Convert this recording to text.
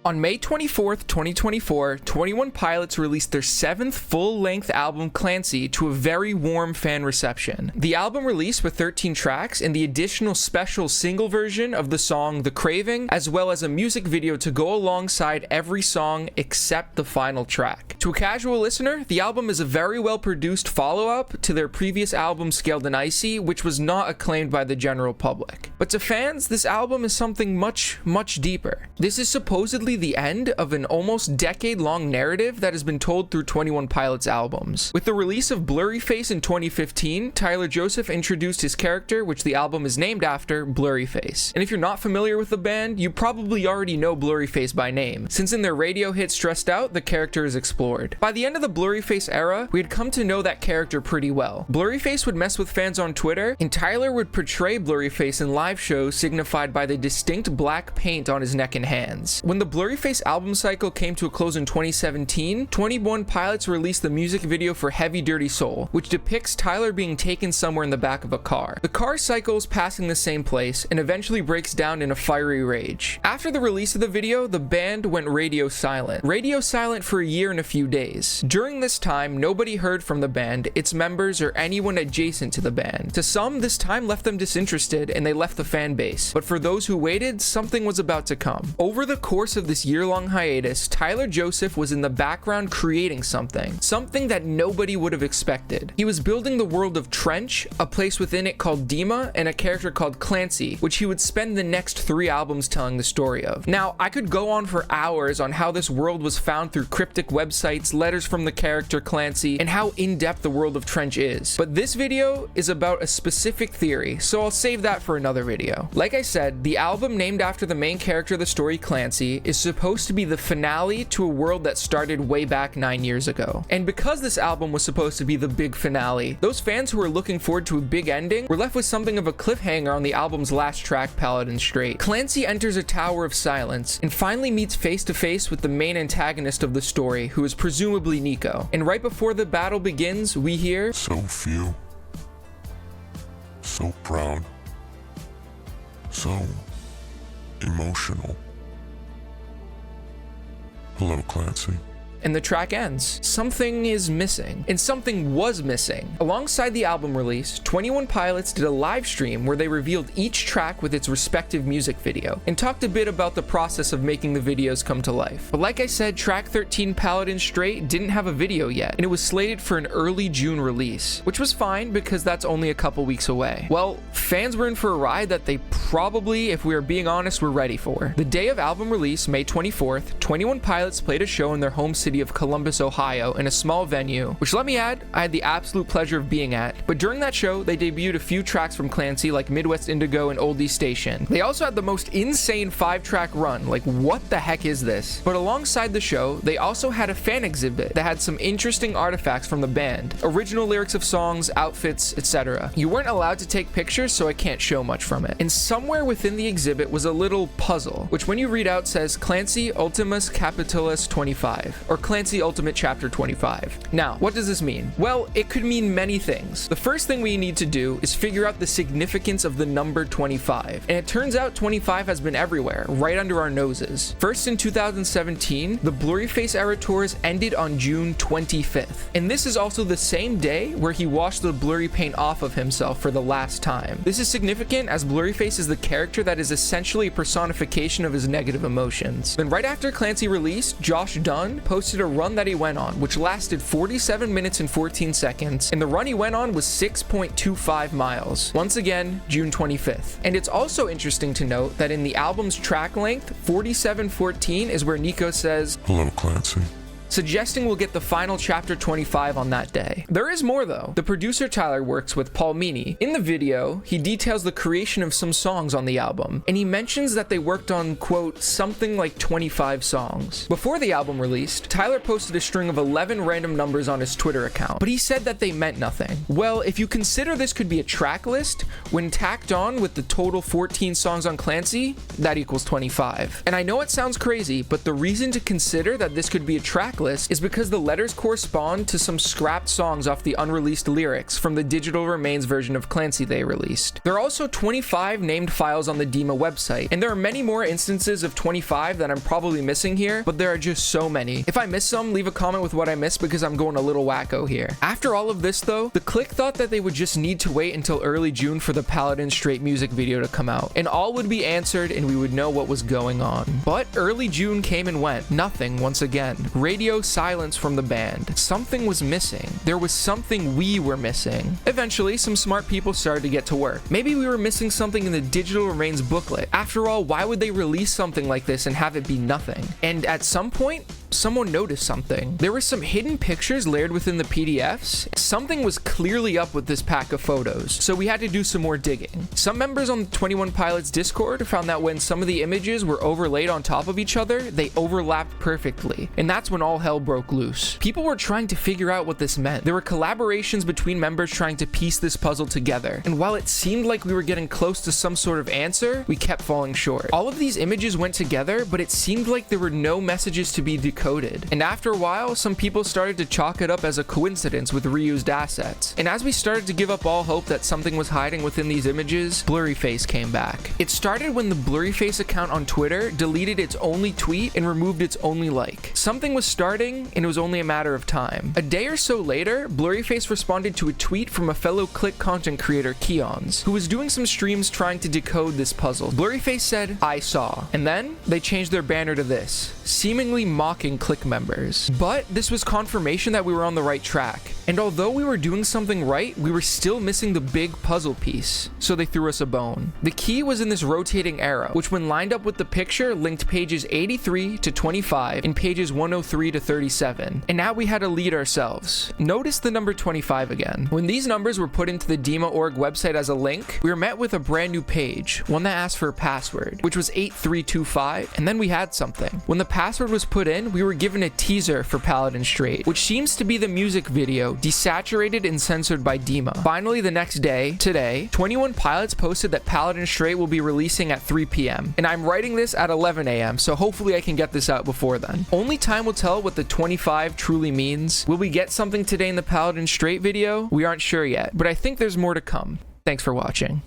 On May 24th, 2024, 21 Pilots released their 7th full-length album, Clancy, to a very warm fan reception. The album released with 13 tracks and the additional special single version of the song The Craving, as well as a music video to go alongside every song except the final track. To a casual listener, the album is a very well-produced follow-up to their previous album, Scaled and Icy, which was not acclaimed by the general public. But to fans, this album is something much, much deeper. This is supposedly the end of an almost decade-long narrative that has been told through 21 Pilots albums. With the release of Blurry Face in 2015, Tyler Joseph introduced his character, which the album is named after, Blurry Face. And if you're not familiar with the band, you probably already know Blurry Face by name, since in their radio hit Stressed Out, the character is explored. By the end of the Blurry Face era, we had come to know that character pretty well. Blurry Face would mess with fans on Twitter, and Tyler would portray Blurry Face in live shows signified by the distinct black paint on his neck and hands. When the Blurry Face album cycle came to a close in 2017, 21 Pilots released the music video for Heavy Dirty Soul, which depicts Tyler being taken somewhere in the back of a car. The car cycles passing the same place and eventually breaks down in a fiery rage. After the release of the video, the band went radio silent. Radio silent for a year and a few days. During this time, nobody heard from the band, its members, or anyone adjacent to the band. To some, this time left them disinterested and they left the fan base. But for those who waited, something was about to come. Over the course of this year-long hiatus, Tyler Joseph was in the background creating something that nobody would have expected. He was building the world of Trench, a place within it called Dima, and a character called Clancy, which he would spend the next 3 albums telling the story of. Now, I could go on for hours on how this world was found through cryptic websites, letters from the character Clancy, and how in-depth the world of Trench is. But this video is about a specific theory, so I'll save that for another video. Like I said, the album named after the main character of the story, Clancy, is supposed to be the finale to a world that started way back 9 years ago. And because this album was supposed to be the big finale, those fans who were looking forward to a big ending were left with something of a cliffhanger on the album's last track, Paladin Strait. Clancy enters a tower of silence and finally meets face to face with the main antagonist of the story, who is presumably Nico. And right before the battle begins, we hear, "So few, so proud, so emotional. Hello, Clancy." and the track ends. Something is missing, and something was missing. Alongside the album release, 21 Pilots did a live stream where they revealed each track with its respective music video, and talked a bit about the process of making the videos come to life. But like I said, track 13, Paladin Strait, didn't have a video yet, and it was slated for an early June release, which was fine because that's only a couple weeks away. Well, fans were in for a ride that they probably, if we are being honest, were ready for. The day of album release, May 24th, 21 Pilots played a show in their home city of Columbus, Ohio, in a small venue, which, let me add, I had the absolute pleasure of being at. But during that show, they debuted a few tracks from Clancy, like Midwest Indigo and Oldie Station. They also had the most insane 5-track run, like what the heck is this? But alongside the show, they also had a fan exhibit that had some interesting artifacts from the band, original lyrics of songs, outfits, etc. You weren't allowed to take pictures, so I can't show much from it. And somewhere within the exhibit was a little puzzle, which when you read out says Clancy Ultimus Capitulus 25, or Clancy Ultimate Chapter 25. Now, what does this mean? Well, it could mean many things. The first thing we need to do is figure out the significance of the number 25. And it turns out 25 has been everywhere, right under our noses. First in 2017, the Blurry Face era tours ended on June 25th. And this is also the same day where he washed the blurry paint off of himself for the last time. This is significant as Blurry Face is the character that is essentially a personification of his negative emotions. Then right after Clancy released, Josh Dunn posted a run that he went on, which lasted 47 minutes and 14 seconds, and the run he went on was 6.25 miles. Once again, June 25th. And it's also interesting to note that in the album's track length, 47:14 is where Nico says, "Hello, Clancy," suggesting we'll get the final chapter 25 on that day. There is more though. The producer Tyler works with Paul Meany. In the video, he details the creation of some songs on the album, and he mentions that they worked on, quote, something like 25 songs. Before the album released, Tyler posted a string of 11 random numbers on his Twitter account, but he said that they meant nothing. Well, if you consider this could be a track list, when tacked on with the total 14 songs on Clancy, that equals 25. And I know it sounds crazy, but the reason to consider that this could be a track list is because the letters correspond to some scrapped songs off the unreleased lyrics from the digital remains version of Clancy they released. There are also 25 named files on the DEMA website, and there are many more instances of 25 that I'm probably missing here, but there are just so many. If I miss some, leave a comment with what I missed because I'm going a little wacko here. After all of this though, the clique thought that they would just need to wait until early June for the Paladin Strait music video to come out, and all would be answered and we would know what was going on. But early June came and went. Nothing once again. Radio silence from the band. Something was missing. There was something we were missing. Eventually, some smart people started to get to work. Maybe we were missing something in the digital remains booklet. After all, why would they release something like this and have it be nothing? And at some point, someone noticed something. There were some hidden pictures layered within the PDFs. Something was clearly up with this pack of photos, so we had to do some more digging. Some members on the 21 Pilots Discord found that when some of the images were overlaid on top of each other, they overlapped perfectly, and that's when all hell broke loose. People were trying to figure out what this meant. There were collaborations between members trying to piece this puzzle together, and while it seemed like we were getting close to some sort of answer, we kept falling short. All of these images went together, but it seemed like there were no messages to be decoded. And after a while, some people started to chalk it up as a coincidence with reused assets. And as we started to give up all hope that something was hiding within these images, Blurryface came back. It started when the Blurryface account on Twitter deleted its only tweet and removed its only like. Something was starting, and it was only a matter of time. A day or so later, Blurryface responded to a tweet from a fellow Click content creator, Keons, who was doing some streams trying to decode this puzzle. Blurryface said, "I saw." And then they changed their banner to this, seemingly mocking Click members. But this was confirmation that we were on the right track. And although we were doing something right, we were still missing the big puzzle piece. So they threw us a bone. The key was in this rotating arrow, which when lined up with the picture linked pages 83 to 25 and pages 103 to 37. And now we had to lead ourselves. Notice the number 25 again. When these numbers were put into the DEMA.org website as a link, we were met with a brand new page, one that asked for a password, which was 8325, and then we had something. When the password was put in, we were given a teaser for Paladin Strait, which seems to be the music video desaturated and censored by DEMA. Finally, the next day, today, 21 Pilots posted that Paladin Strait will be releasing at 3 p.m. And I'm writing this at 11 a.m., so hopefully I can get this out before then. Only time will tell what the 25 truly means. Will we get something today in the Paladin Strait video? We aren't sure yet, but I think there's more to come. Thanks for watching.